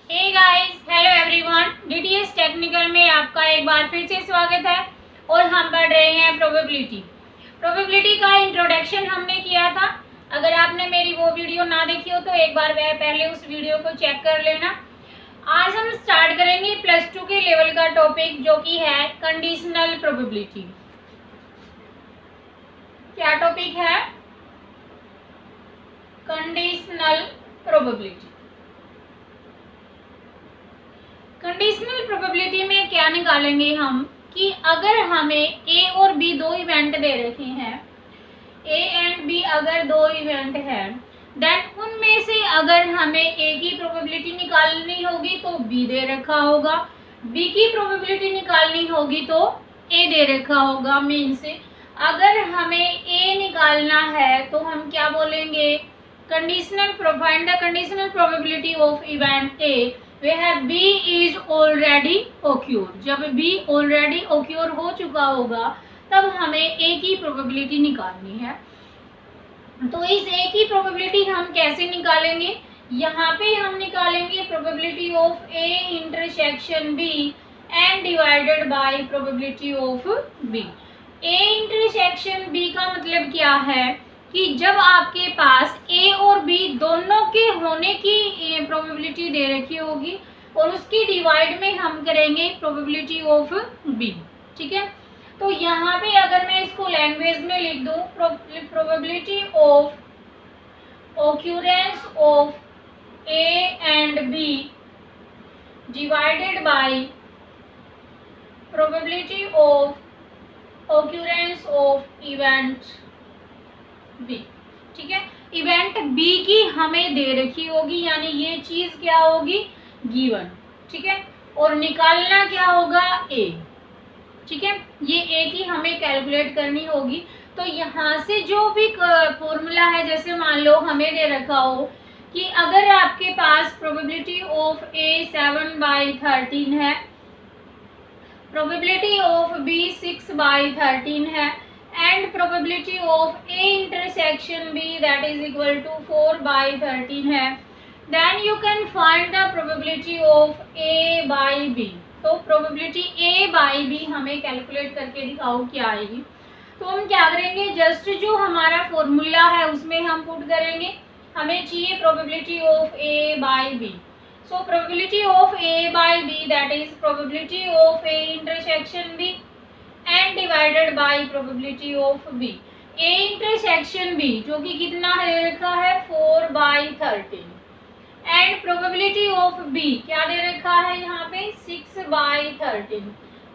हे guys, hello everyone. DTS technical में आपका एक बार फिर से स्वागत है और हम पढ़ रहे हैं प्रोबेबिलिटी का इंट्रोडक्शन हमने किया था। अगर आपने मेरी वो वीडियो ना देखी हो तो एक बार वह पहले उस वीडियो को चेक कर लेना। आज हम स्टार्ट करेंगे +2 के लेवल का टॉपिक जो कि है कंडीशनल प्रोबेबिलिटी। क्या टॉपिक है? Conditional probability. कंडीशनल प्रोबेबिलिटी में क्या निकालेंगे हम कि अगर हमें ए और बी दो इवेंट दे रखे हैं, ए एंड बी अगर दो इवेंट है, देन उनमें से अगर हमें ए की प्रोबेबिलिटी निकालनी होगी तो बी दे रखा होगा, बी की प्रोबेबिलिटी निकालनी होगी तो ए दे रखा होगा। मीन्स अगर हमें ए निकालना है तो हम क्या बोलेंगे? Find the conditional probability of event A where B is already occurred। जब B already occur हो चुका होगा तब हमें A की प्रोबेबिलिटी निकालनी है। तो इस A की प्रोबेबिलिटी हम कैसे निकालेंगे? यहाँ पे हम निकालेंगे probability of A intersection B and divided by probability of B। A intersection B का मतलब क्या है कि जब आपके पास ए और बी दोनों के होने की प्रोबेबिलिटी दे रखी होगी और उसकी डिवाइड में हम करेंगे प्रोबेबिलिटी ऑफ बी। ठीक है, तो यहाँ पे अगर मैं इसको लैंग्वेज में लिख दूं, probability of occurrence of A and B divided by probability of occurrence of event B. ठीक है, इवेंट बी की हमें दे रखी होगी, यानी ये चीज क्या होगी? गिवन। ठीक है, और निकालना क्या होगा? ए। ठीक है, ये ए की हमें कैलकुलेट करनी होगी। तो यहाँ से जो भी फॉर्मूला है, जैसे मान लो हमें दे रखा हो कि अगर आपके पास प्रोबेबिलिटी ऑफ ए 7/13 है, प्रोबेबिलिटी ऑफ बी 6/13 है and probability of A intersection B that is equal to 4/13 है, then you can find the probability of A by B। तो probability A by B हमें कैलकुलेट करके दिखाओ क्या आएगी। तो हम क्या करेंगे, जस्ट जो हमारा फॉर्मूला है उसमें हम पुट करेंगे, हमें चाहिए probability of A by B। So probability of A by B that is probability of A intersection B and divided by probability of B. A intersection B जो कि कितना दे रखा है? 4/13 एंड प्रोबेबिलिटी ऑफ बी क्या दे रखा है यहाँ पे? 6/13।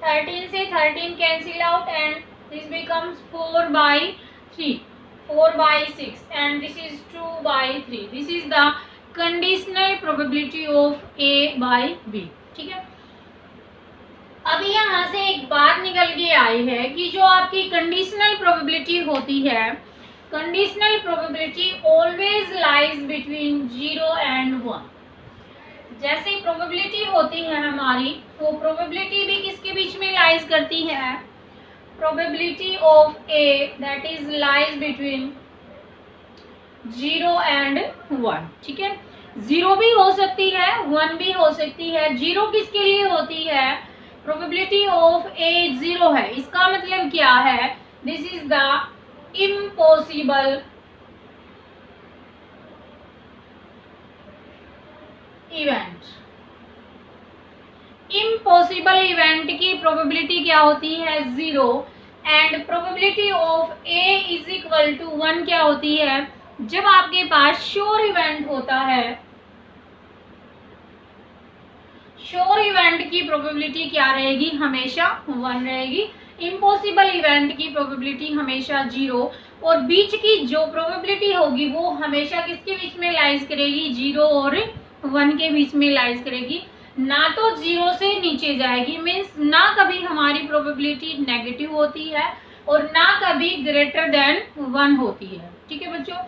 13 से 13 cancel out and this becomes 4/3, 4/6 and this is 2/3। This is the conditional probability of A by B. ठीक है, अभी यहाँ से एक बात निकल के आई है कि जो आपकी कंडीशनल प्रोबेबिलिटी होती है, conditional probability always lies between 0 and 1। जैसे प्रोबेबिलिटी होती है हमारी, वो प्रोबेबिलिटी भी किसके बीच में लाइज करती है? Probability of A that is lies between 0 and 1। ठीक है, 0 भी हो सकती है, 1 भी हो सकती है। 0 किसके लिए होती है? प्रोबेबिलिटी ऑफ ए 0 है, इसका मतलब क्या है? This is the impossible event. Impossible event की प्रोबेबिलिटी क्या होती है? 0 and probability of A is equal to 1 क्या होती है? जब आपके पास श्योर इवेंट होता है, श्योर इवेंट की प्रोबेबिलिटी क्या रहेगी? हमेशा 1 रहेगी। इम्पॉसिबल इवेंट की प्रोबेबिलिटी हमेशा 0, और बीच की जो प्रोबेबिलिटी होगी वो हमेशा किसके बीच में लाइज करेगी? 0 और 1 के बीच में लाइज करेगी, ना तो 0 से नीचे जाएगी। मीन्स ना कभी हमारी प्रोबेबिलिटी नेगेटिव होती है और ना कभी ग्रेटर देन 1 होती है। ठीक है बच्चों,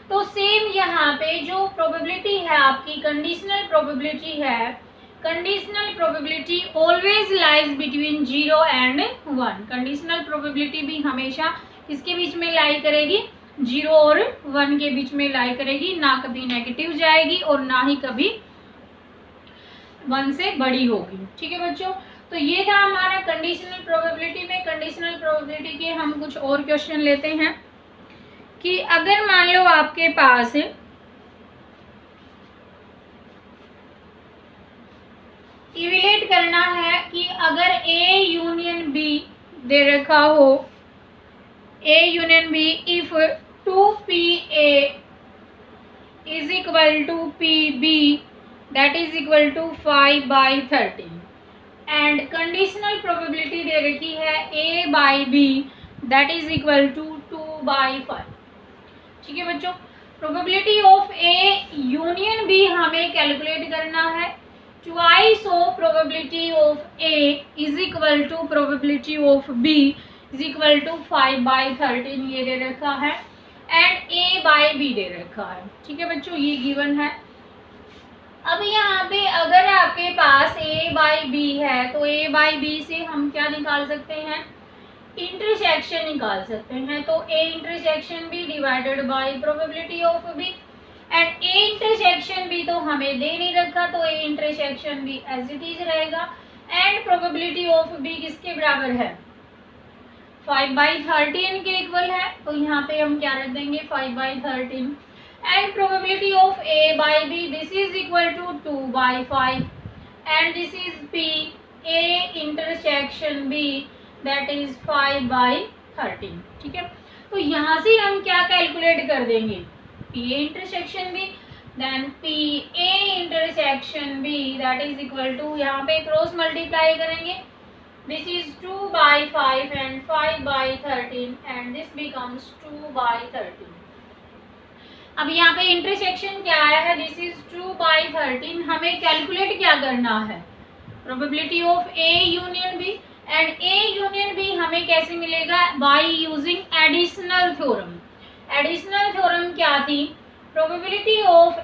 तो सेम यहाँ पे जो प्रोबेबिलिटी है आपकी कंडीशनल प्रोबेबिलिटी है, conditional probability always lies between 0 and 1। Conditional probability भी हमेशा किसके बीच में लाई करेगी? 0 और 1 के बीच में लाई करेगी, ना कभी नेगेटिव जाएगी और ना ही कभी 1 से बड़ी होगी। ठीक है बच्चों, तो ये था हमारा कंडीशनल प्रोबेबिलिटी में। कंडीशनल प्रोबेबिलिटी के हम कुछ और क्वेश्चन लेते हैं कि अगर मान लो आपके पास इवेलुएट करना है कि अगर ए यूनियन बी दे रखा हो, A union B if 2PA is equal to PB that is equal to 5/13 and conditional probability दे रखी है A/B that is equal to 2/5। ठीक है बच्चों, probability of A union B हमें कैलकुलेट करना है। Twice of probability of A is equal to probability of B is equal to 5/13 ये दे रखा है एंड A/B दे रखा है। ठीक है बच्चों, ये गिवन है। अब यहाँ पे अगर आपके पास A/B है तो A/B से हम क्या निकाल सकते हैं, इंटरसेक्शन निकाल सकते हैं। तो A intersection B divided by probability of B and A intersection B तो हमें दे नहीं रखा, तो A intersection B as it is रहेगा एंड प्रोबेबिलिटी ऑफ B किसके बराबर है, 5/13 के इक्वल है। तो यहाँ पे हम क्या रख देंगे, 5/13 and probability of A/B this is equal to 2/5 and this is P A intersection B that is 5/13। ठीक है, तो यहाँ से हम क्या कैलकुलेट कर देंगे, PA intersection B then PA intersection B that is equal to, यहाँ पे क्रॉस मल्टीप्लाई करेंगे, this is 2/5 and 5/13 and this becomes 2/13। अब यहाँ पे इंटरसेक्शन क्या आया है, दिस इज 2/13। हमें कैलकुलेट क्या करना है, probability of A union B and A union B हमें कैसे मिलेगा, by using additional theorem. Additional theorem क्या थी, probability of A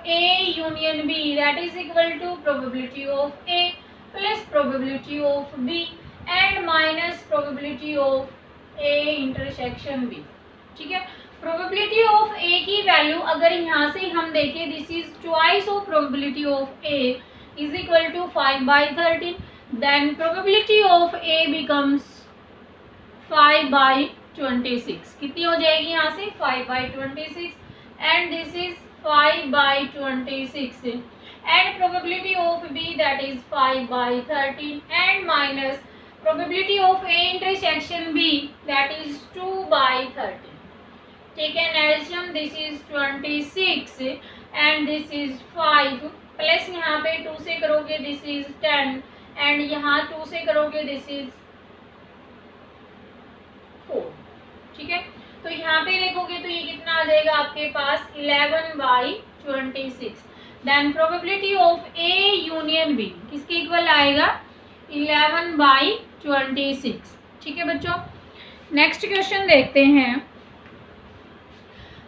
union B that is equal to probability of A plus probability of B and minus probability of A intersection B। ठीक है, probability of A की value अगर यहाँ से हम देखें, this is twice of probability of A is equal to 5/13 then probability of A becomes 5/26। कितनी हो जाएगी यहाँ से, 5/26 and this is 5/26 and probability of B that is 5/13 and minus probability of A intersection B that is 2/13 taken LCM, this is 26 and this is 5 plus यहाँ पे 2 से करोगे this is 10 and यहाँ 2 से करोगे this is 4। ठीक है, तो यहाँ पे देखोगे तो ये कितना आ जाएगा आपके पास 11/26 then probability of A union B किसके इक्वल आएगा, 11/26। ठीक है बच्चों, नेक्स्ट क्वेश्चन देखते हैं।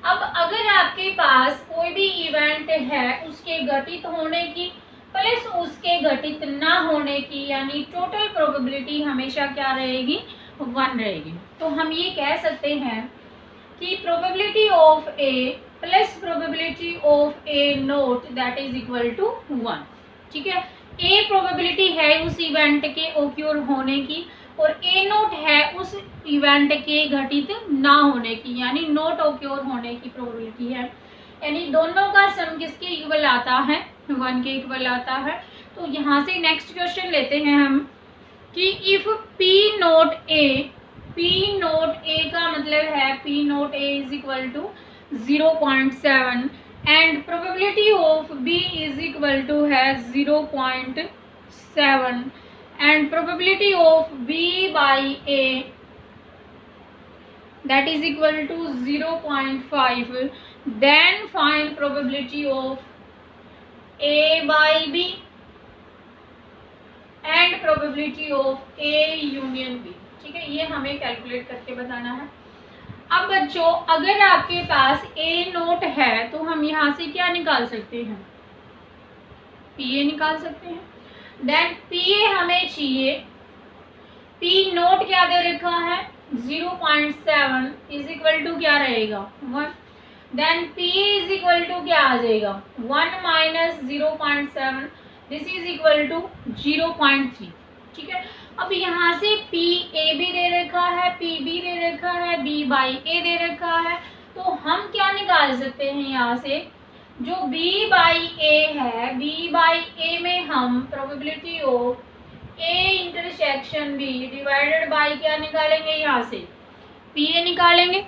अब अगर आपके पास कोई भी इवेंट है उसके घटित होने की प्लस उसके घटित ना होने की, यानी टोटल प्रोबेबिलिटी हमेशा क्या रहेगी, 1 रहेगी। तो हम ये कह सकते हैं कि probability of A plus probability of A not that is equal to 1। ठीक है, A प्रोबेबिलिटी है उस इवेंट के ओक्योर होने की और A नोट है उस इवेंट के घटित ना होने की, यानी नोट ओक्योर होने की प्रोबेबिलिटी है। यानी दोनों का सम किसके इक्वल आता है, 1 के इक्वल आता है। तो यहाँ से नेक्स्ट क्वेश्चन लेते हैं हम कि इफ P नोट A का मतलब है P not A is equal to 0.7 and probability of B is equal to है 0.7 and probability of B/A that is equal to 0.5 then find probability of A/B and probability of A union B। ठीक है, ये हमें calculate करके बताना है। अब बच्चों अगर आपके पास A नोट है तो हम यहाँ से क्या निकाल सकते हैं, PA निकाल सकते हैं। देन PA हमें चाहिए, P नोट क्या दे रखा है, 0.7 इज इक्वल टू क्या रहेगा, 1। Then P is equal to क्या आ जाएगा, 1 minus 0.7 this is equal to 0.3। ठीक है, अब यहाँ से पी ए भी दे रखा है, पी बी दे रखा है, बी बाई ए दे रखा है, तो हम क्या निकाल सकते हैं यहाँ से, जो बी बाई ए है, बी बाई ए में हम probability of A intersection B divided by क्या निकालेंगे, यहाँ से पी ए निकालेंगे।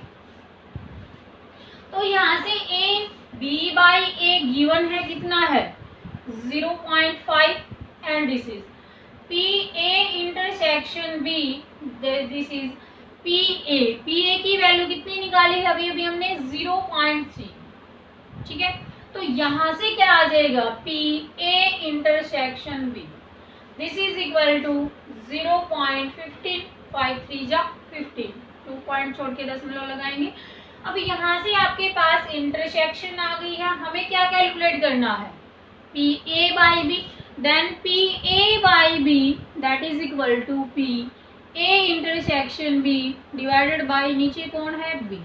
तो यहाँ से A B by A given है, कितना है 0.5, and this is P A intersection B, this is P A. P A की वैल्यू कितनी निकाली है अभी हमने 0.3। ठीक है, तो यहाँ से क्या आ जाएगा, P A intersection B, this is equal to 0.15, 5 3 जा 15, 2 पॉइंट छोड़ के दशमलव लगाएंगे। अब यहाँ से आपके पास इंटरसेक्शन आ गई है, हमें क्या कैलकुलेट करना है, P A by B, then P A by B that is equal to P A intersection B divided by नीचे कौन है, बी।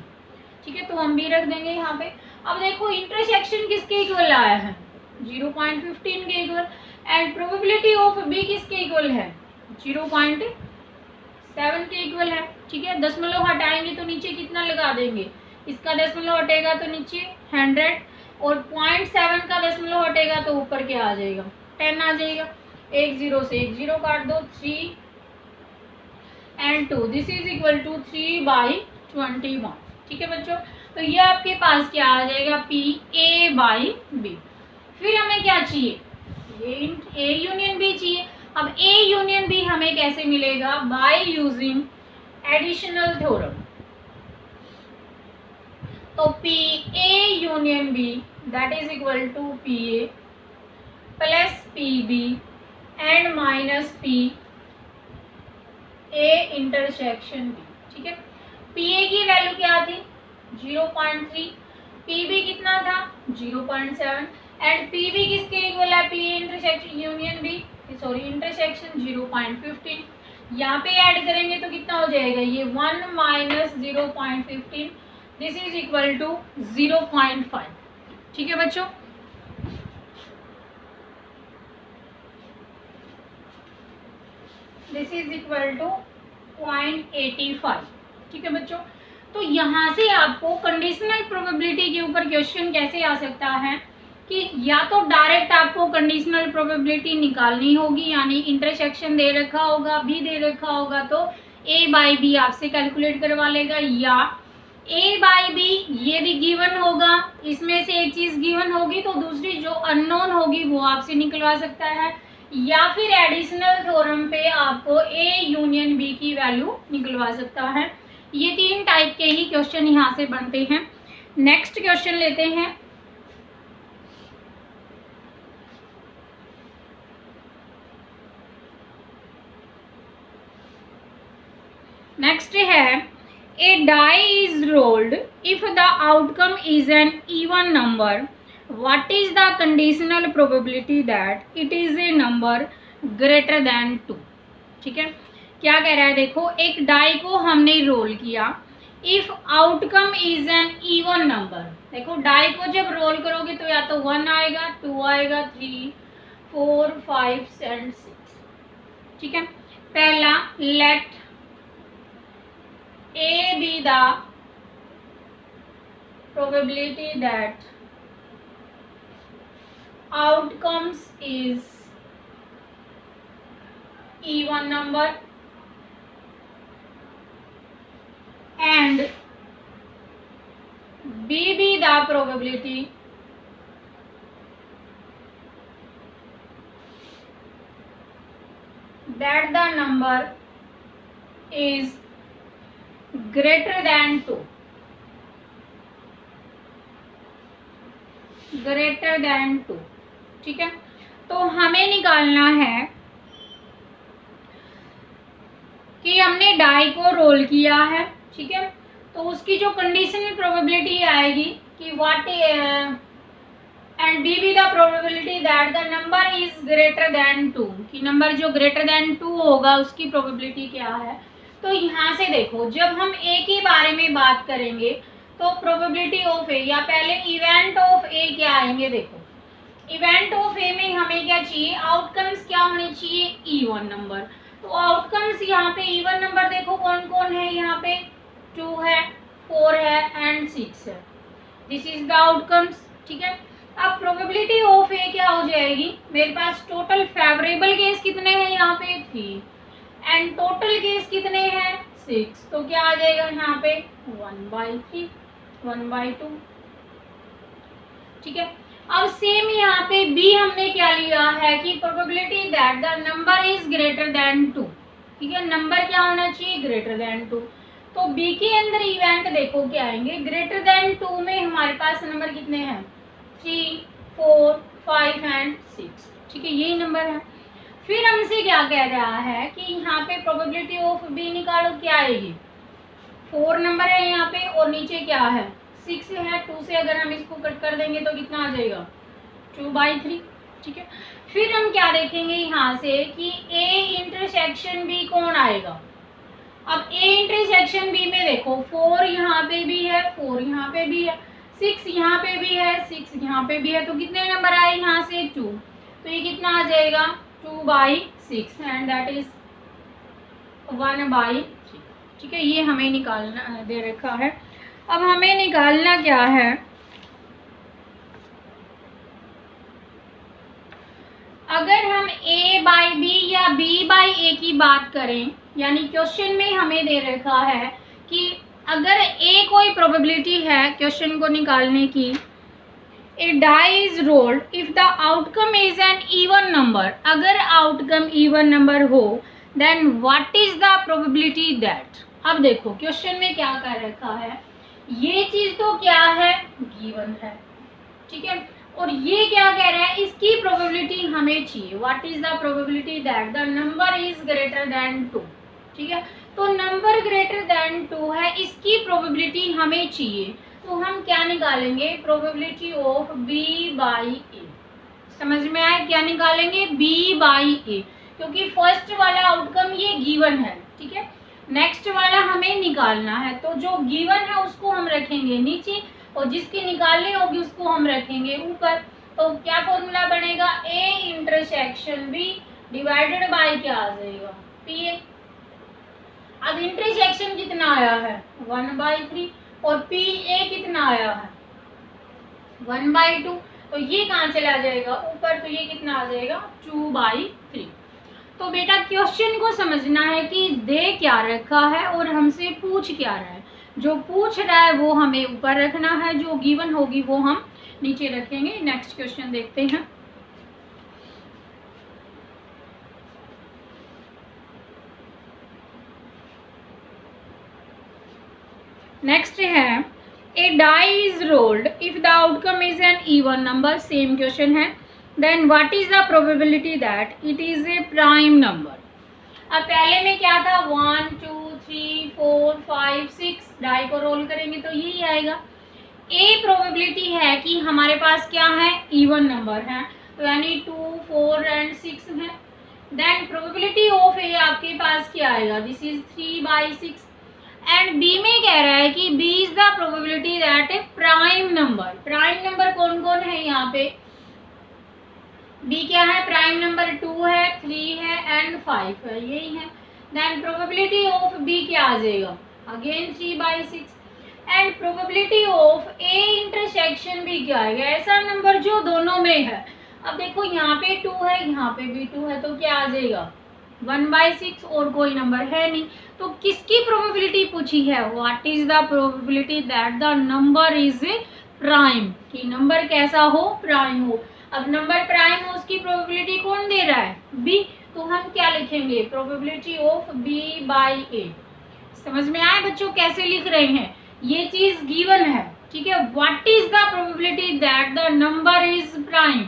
ठीक है, तो हम बी रख देंगे यहाँ पे। अब देखो इंटरसेक्शन किसके इक्वल आया है, 0.15 के equal, and probability of B किसके इक्वल है, 0.7 के इक्वल है। ठीक है, दशमलव हटाएंगे तो नीचे कितना लगा देंगे, इसका दशमलव हटेगा तो नीचे 100, और 0.7 का दशमलव हटेगा तो ऊपर क्या आ जाएगा, 10 आ जाएगा। एक जीरो से एक जीरो काट दो, 3 and 2, this is equal to 3/21। ठीक है बच्चों, तो ये आपके पास क्या आ जाएगा, पी ए बाई बी। फिर हमें क्या चाहिए, ए यूनियन बी चाहिए। अब ए यूनियन बी हमें कैसे मिलेगा, बाय यूजिंग एडिशनल थ्योरम। तो P A union B that is equal to P A plus P B and minus P A intersection B. ठीक है, पी ए की वैल्यू क्या थी 0.3, पी बी कितना था 0.7, एंड पी बी किसके equal है, P A intersection union B, sorry intersection 0.15। यहाँ पे ऐड करेंगे तो कितना हो जाएगा, ये 1 minus 0.15, this is equal to 0.5। ठीक है बच्चों, दिस इज इक्वल टू 0.85। ठीक है बच्चों, तो यहाँ से आपको कंडीशनल प्रोबेबिलिटी के ऊपर क्वेश्चन कैसे आ सकता है कि या तो डायरेक्ट आपको कंडीशनल प्रोबेबिलिटी निकालनी होगी, यानी इंटरसेक्शन दे रखा होगा, बी दे रखा होगा तो ए बाई बी आपसे कैलकुलेट करवा लेगा, या ए बाई बी ये भी गिवन होगा, इसमें से एक चीज़ गिवन होगी तो दूसरी जो अननोन होगी वो आपसे निकलवा सकता है, या फिर एडिशनल थ्योरम पे आपको ए यूनियन बी की वैल्यू निकलवा सकता है। ये 3 टाइप के ही क्वेश्चन यहाँ से बनते हैं। नेक्स्ट क्वेश्चन लेते हैं। नेक्स्ट है, a die is rolled if the outcome is an even number, what is the conditional probability that it is a number greater than 2। ठीक है, क्या कह रहा है, देखो एक डाई को हमने रोल किया, if outcome is an even number. देखो डाई को जब रोल करोगे तो या तो 1 आएगा, 2 आएगा, 3 4 5 and 6। ठीक है, पहला let A B the probability that outcomes is even number and B be the probability that the number is greater than 2, greater than 2। ठीक है, तो हमें निकालना है कि हमने डाई को रोल किया है। ठीक है, तो उसकी जो कंडीशनल प्रोबेबिलिटी आएगी कि what and B B the probability that the number is greater than 2, कि नंबर जो ग्रेटर देन 2 होगा उसकी प्रोबेबिलिटी क्या है। तो यहाँ से देखो जब हम ए के बारे में बात करेंगे तो प्रोबेबिलिटी ऑफ ए या पहले इवेंट ऑफ ए क्या आएंगे, देखो इवेंट ऑफ ए में हमें क्या चाहिए, आउटकम्स क्या होने चाहिए, इवन नंबर। तो आउटकम्स यहाँ पे इवन नंबर देखो कौन कौन है, यहाँ पे 2 है, 4 है एंड 6 है। This is the outcomes. ठीक है, अब प्रोबेबिलिटी ऑफ ए क्या हो जाएगी, मेरे पास टोटल फेवरेबल केस कितने हैं, यहाँ पे 3 एंड टोटल केस कितने हैं 6। तो क्या आ जाएगा यहाँ पे 1/3, 1/2। ठीक है, अब सेम यहाँ पे बी हमने क्या लिया है कि probability that the number is greater than 2। ठीक है, नंबर क्या होना चाहिए, ग्रेटर देन 2। तो बी के अंदर इवेंट देखो क्या आएंगे, ग्रेटर देन 2 में हमारे पास नंबर कितने हैं, 3, 4, 5 एंड 6। ठीक है, यही नंबर है। फिर हमसे क्या कह रहा है कि यहाँ पे प्रोबेबिलिटी ऑफ बी निकालो, क्या आएगी, 4 नंबर है यहाँ पे और नीचे क्या है 6 है। 2 से अगर हम इसको कट कर देंगे तो कितना आ जाएगा 2/3। ठीक है, फिर हम क्या देखेंगे यहाँ से कि ए इंटरसेक्शन बी कौन आएगा। अब ए इंटरसेक्शन बी में देखो 4 यहाँ पे भी है, 4 यहाँ पे भी है, 6 यहाँ पे भी है, 6 यहाँ पे भी है। तो कितने नंबर आए यहाँ से 2। तो ये कितना आ जाएगा 2/6 एंड दैट इज 1/3। ठीक है, ये हमें निकालना दे रखा है। अब हमें निकालना क्या है, अगर हम a/b या b/a की बात करें, यानी क्वेश्चन में हमें दे रखा है कि अगर a कोई प्रोबेबिलिटी है क्वेश्चन को निकालने की, a die is rolled if the outcome is an even number, अगर आउटकम इवन नंबर हो then what is the probability that. अब देखो क्वेश्चन में क्या कर रखा है, ये चीज तो क्या है गिवन है। ठीक है, और ये क्या कह रहा है, इसकी प्रोबेबिलिटी हमें चाहिए, what is the probability that the number is greater than 2। ठीक है, तो नंबर ग्रेटर देन 2 है, इसकी प्रोबेबिलिटी हमें चाहिए। तो हम क्या निकालेंगे, प्रोबेबिलिटी ऑफ b/a। समझ में आया, क्या निकालेंगे b/a, क्योंकि फर्स्ट वाला आउटकम ये गिवन है। ठीक है, नेक्स्ट वाला हमें निकालना है, तो जो गिवन है उसको हम रखेंगे नीचे और जिसकी निकालनी होगी उसको हम रखेंगे ऊपर। तो क्या फॉर्मूला बनेगा, a intersection b divided bye क्या आ जाएगा pa। अब इंटरसेक्शन कितना आया है 1/3 और pa कितना आया है 1/2। तो ये कहाँ चला जाएगा ऊपर, तो ये कितना आ जाएगा 2/3। तो बेटा क्वेश्चन को समझना है कि दे क्या रखा है और हमसे पूछ क्या रहा है। जो पूछ रहा है वो हमें ऊपर रखना है, जो गिवन होगी वो हम नीचे रखेंगे। नेक्स्ट क्वेश्चन देखते हैं। नेक्स्ट है a die is rolled if the outcome is an even number, same question है, then what is the probability that it is a prime number. अब पहले में क्या था 1 2 3 4 5 6, डाई को रोल करेंगे तो यही आएगा। ए प्रोबेबिलिटी है कि हमारे पास क्या है इवन नंबर है, तो यानी 2 4 एंड 6 है। देन प्रोबेबिलिटी ऑफ ए आपके पास क्या आएगा, दिस इज 3/6 एंड बी में कह रहा है कि B is the probability that a prime number. Prime number कौन कौन है यहाँ पे, बी क्या है प्राइम नंबर 2 है 3 है एंड 5 है, यही है। देन प्रोबेबिलिटी ऑफ बी क्या आ जाएगा again 3/6 and probability of A intersection B क्या आएगा, ऐसा नंबर जो दोनों में है। अब देखो यहाँ पे 2 है यहाँ पे भी 2 है, तो क्या आ जाएगा 1/6 और कोई नंबर है नहीं। तो किसकी प्रोबेबिलिटी पूछी है, what is the probability that the number is a prime, कि नंबर कैसा हो प्राइम हो। अब नंबर प्राइम हो उसकी प्रोबेबिलिटी कौन दे रहा है बी, तो हम क्या लिखेंगे प्रोबेबिलिटी ऑफ b/a। समझ में आया बच्चों कैसे लिख रहे हैं, ये चीज गिवन है। ठीक है, what is the probability that the number is prime,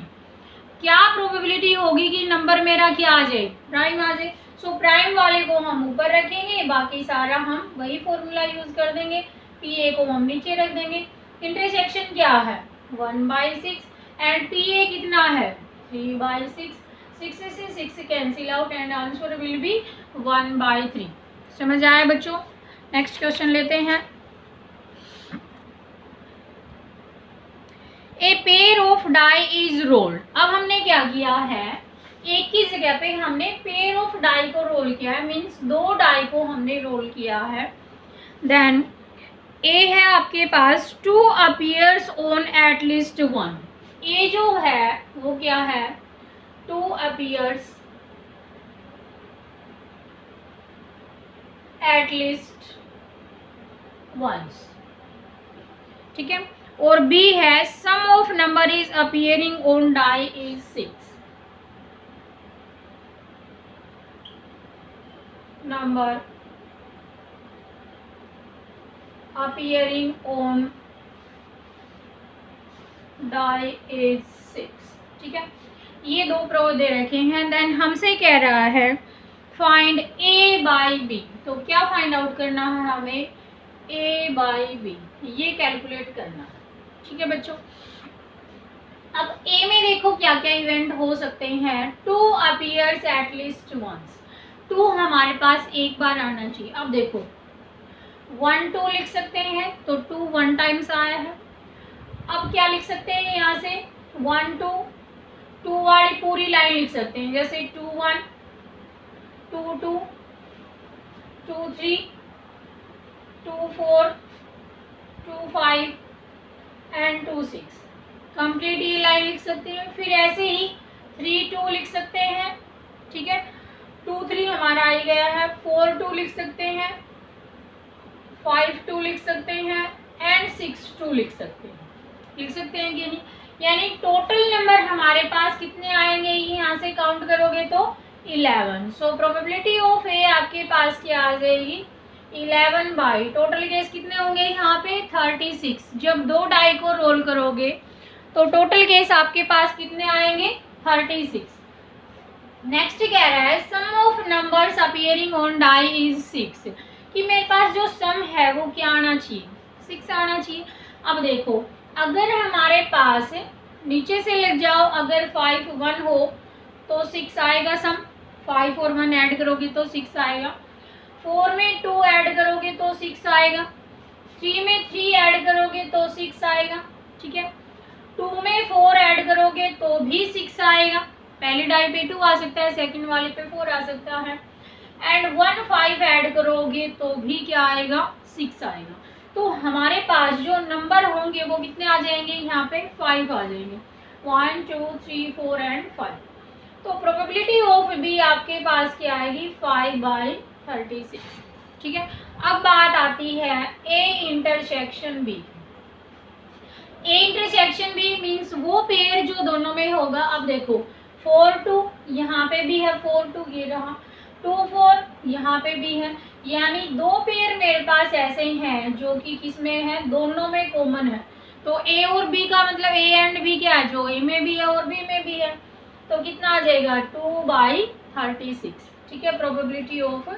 क्या प्रोबेबिलिटी होगी कि नंबर मेरा क्या आ जाए प्राइम आ जाए। सो प्राइम वाले को हम ऊपर रखेंगे, बाकी सारा हम वही फॉर्मूला यूज कर देंगे, pa को हम नीचे रख देंगे। इंटरसेक्शन क्या है 1/6 एंड pa कितना है 3/6, 6 से 6 cancel out and answer will be 1/3। समझ आया बच्चों, नेक्स्ट क्वेश्चन लेते हैं। A pair of die is rolled. अब हमने क्या किया है, एक की जगह पे हमने पेयर ऑफ डाई को रोल किया है, मीन्स 2 डाई को हमने रोल किया है। देन ए है आपके पास 2 अपीयर्स ऑन एटलीस्ट 1। ए जो है वो क्या है, 2 अपीयर्स एटलीस्ट वंस, ठीक है। और बी है sum of number is appearing on die is 6। Number appearing on die is 6, ठीक है। ये 2 प्रो दे रखे हैं। देन हमसे कह रहा है फाइंड ए बाई बी। तो क्या फाइंड आउट करना है हमें, ए बाई बी, ये कैलकुलेट करना है, ठीक है बच्चों। अब ए में देखो क्या क्या इवेंट हो सकते हैं। 2 अपीयर्स एटलीस्ट वंस, 2 हमारे पास एक बार आना चाहिए। अब देखो 1 2 लिख सकते हैं, तो 2 1 टाइम्स आया है। अब क्या लिख सकते हैं यहाँ से, 1 2 2 वाली पूरी लाइन लिख सकते हैं, जैसे 2 1 2 2 2 3 2 4 2 5 एंड 2 6, कंप्लीट ये लाइन लिख सकते हैं। फिर ऐसे ही 3 2 लिख सकते हैं, ठीक है। 2 3 हमारा आ गया है, 4 2 लिख सकते हैं, 5 2 लिख सकते हैं एंड 6 2 लिख सकते हैं कि नहीं। यानी टोटल नंबर हमारे पास कितने आएंगे, ये यहाँ से काउंट करोगे तो 11। सो प्रोबेबिलिटी ऑफ ए आपके पास क्या आ जाएगी, 11 बाई टोटल केस कितने होंगे यहाँ पे 36। जब 2 डाई को रोल करोगे तो टोटल केस आपके पास कितने आएंगे 36। नेक्स्ट कह रहा है sum of numbers appearing on die is 6, कि मेरे पास जो सम है वो क्या आना चाहिए, 6 आना चाहिए। अब देखो अगर हमारे पास नीचे से लग जाओ, अगर 5 1 हो तो 6 आएगा सम, 5 और 1 ऐड करोगे तो 6 आएगा। 4 में 2 ऐड करोगे तो 6 आएगा। 3 में 3 ऐड करोगे तो 6 आएगा, ठीक है। 2 में 4 ऐड करोगे तो भी 6 आएगा। पहली डाई पे 2 आ सकता है, सेकंड वाले पे 4 आ सकता है। एंड 1 5 ऐड करोगे तो भी क्या आएगा 6 आएगा। तो हमारे पास जो नंबर होंगे वो कितने आ जाएंगे, यहाँ पे 5 आ जाएंगे, 1 2 3 4 एंड 5। तो प्रोबेबिलिटी ऑफ बी आपके पास क्या आएगी 5 बाई 36, ठीक है। अब बात आती है A intersection B. A intersection B means वो पेयर जो दोनों में होगा। अब देखो 4 2 यहाँ पे भी है, 4 2 ये रहा, 2 4 यहाँ पे भी है, यानी 2 पेयर मेरे पास ऐसे ही हैं जो कि किसमें है, दोनों में कॉमन है। तो ए और बी का मतलब ए एंड बी क्या है, जो ए में भी है और बी में भी है, तो कितना आ जाएगा 2 बाई 36, ठीक है। Probability of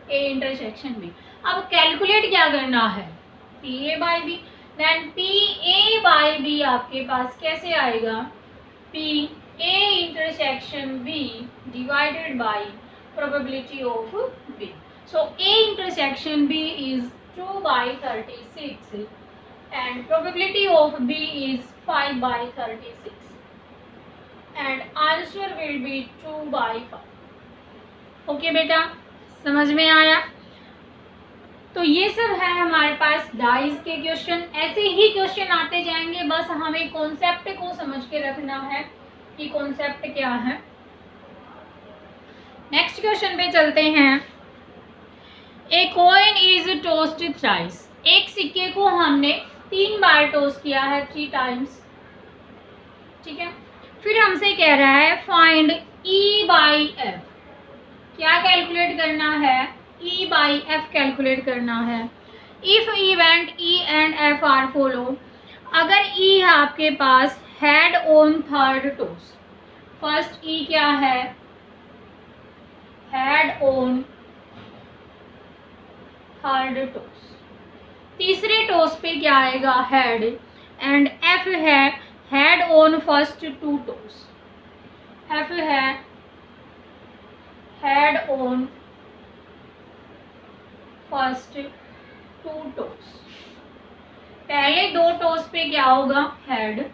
A intersection B. अब कैलकुलेट क्या करना है, P A by B. Then P A by B आपके पास कैसे आएगा, P A intersection B divided by probability of B. So A intersection B is 2 by 36 and probability of B is 5 by 36 and answer will be 2 by 5. Okay बेटा, समझ में आया। तो ये सब है हमारे पास डाइज के क्वेश्चन। ऐसे ही क्वेश्चन आते जाएंगे, बस हमें कॉन्सेप्ट को समझ के रखना है कि कॉन्सेप्ट क्या है। नेक्स्ट क्वेश्चन पे चलते हैं। A coin is tossed thrice. एक सिक्के को हमने 3 बार टॉस किया है, 3 टाइम्स, ठीक है। फिर हमसे कह रहा है फाइंड ई बाई एफ। क्या कैलकुलेट करना है, ई बाई एफ कैलकुलेट करना है। If event E and F are follow, अगर ई है आपके पास head on third toss, first E क्या है, हेड ऑन थर्ड टॉस, तीसरे टॉस पे क्या आएगा हेड, एंड एफ है head on first 2 toss, F है हेड ऑन फर्स्ट 2 टॉस। पहले 2 टॉस पे क्या होगा हेड,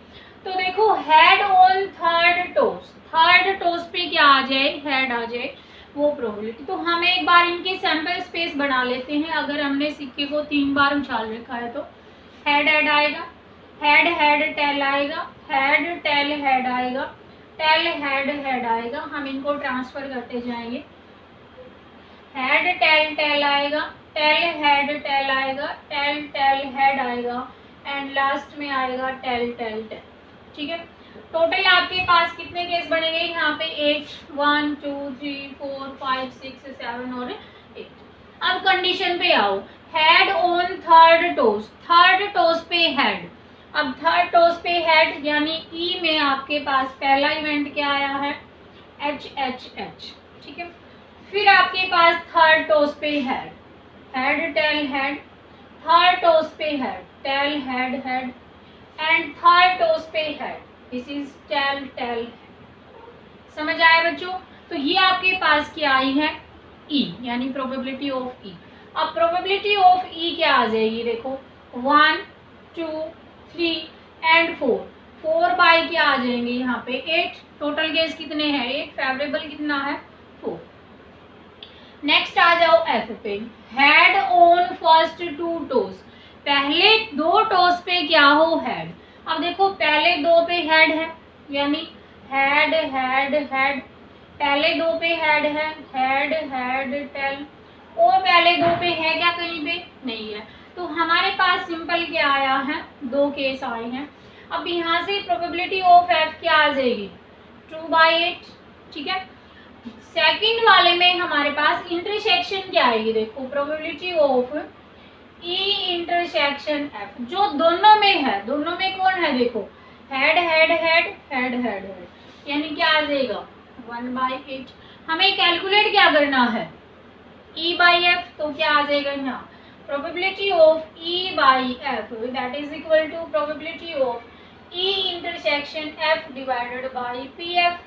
तो देखो head on third toss, third toss पे क्या आ जाए, हेड आ जाए, वो प्रोबेबिलिटी। तो हम एक बार इनकी सैंपल स्पेस बना लेते हैं। अगर हमने सिक्के को 3 बार उछाल रखा है तो हेड हेड आएगा, हेड हेड टेल आएगा, हेड टेल हेड आएगा, टेल हेड हेड आएगा। हम इनको ट्रांसफर करते जाएंगे, हेड टेल टेल आएगा, टेल हेड टेल आएगा, टेल टेल हेड आएगा, एंड लास्ट में आएगा टेल टेल टेल। ठीक है, टोटल आपके पास कितने केस बनेंगे यहाँ पे 8, 1 2 3 4 5 6 7 और 8। अब कंडीशन पे आओ, head on third toss, third toss पे हेड। अब थर्ड टोस पे हेड यानी ई में आपके पास पहला इवेंट क्या आया है, एच एच एच। ठीक है, फिर आपके पास थर्ड टोस पे head, head tail head, third toss पे head, tail head head, and third toss पे head, this is tail tail. समझ आया बच्चों? तो ये आपके पास क्या आई है, ई, यानी प्रोबेबिलिटी ऑफ ई। अब प्रोबेबिलिटी ऑफ ई क्या आ जाएगी, देखो 1 2 3 एंड 4, 4 बाई क्या आ जाएंगे यहाँ पे 8। टोटल केस कितने हैं 8, फेवरेबल कितना है 4। नेक्स्ट आ जाओ एफ पे, हेड ऑन फर्स्ट 2 टोस, पहले 2 टोस पे क्या हो, हेड। अब देखो पहले 2 पे हेड है, यानी हेड हेड हेड, पहले 2 पे हेड है, हेड हेड टेल, और पहले 2 पे है क्या, कहीं पे नहीं है। तो हमारे पास सिंपल क्या आया है, 2 केस आए हैं। अब यहाँ से प्रोबेबिलिटी ऑफ एफ क्या आ जाएगी, 2/8। ठीक है, सेकंड वाले में हमारे पास इंटरसेक्शन क्या आएगी, देखो probability of E intersection F, जो दोनों में है, दोनों में कौन है, देखो head head head head head head, यानी क्या आ जाएगा 1/8। हमें कैलकुलेट क्या करना है, ई बाई एफ, तो क्या आ जाएगा यहाँ probability of E by F that is equal to probability of E intersection F divided by P F.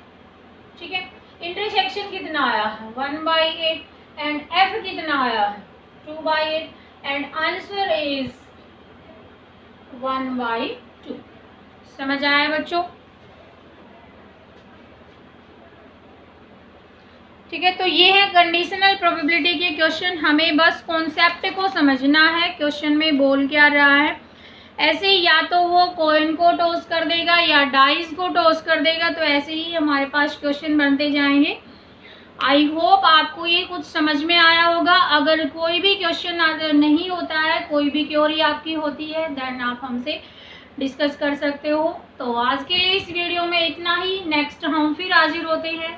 ठीक है, इंटरसेक्शन कितना आया है 1/8 एंड एफ कितना आया है 2/8 एंड आंसर इज 1/2। समझ आया बच्चों? ठीक है, तो ये है कंडीशनल प्रोबेबिलिटी के क्वेश्चन। हमें बस कॉन्सेप्ट को समझना है, क्वेश्चन में बोल क्या रहा है। ऐसे ही या तो वो कॉइन को टॉस कर देगा या डाइस को टॉस कर देगा, तो ऐसे ही हमारे पास क्वेश्चन बनते जाएंगे। आई होप आपको ये कुछ समझ में आया होगा। अगर कोई भी क्वेश्चन नहीं होता है, कोई भी क्वेरी आपकी होती है, देन आप हमसे डिस्कस कर सकते हो। तो आज के लिए इस वीडियो में इतना ही, नेक्स्ट हम फिर हाजिर होते हैं।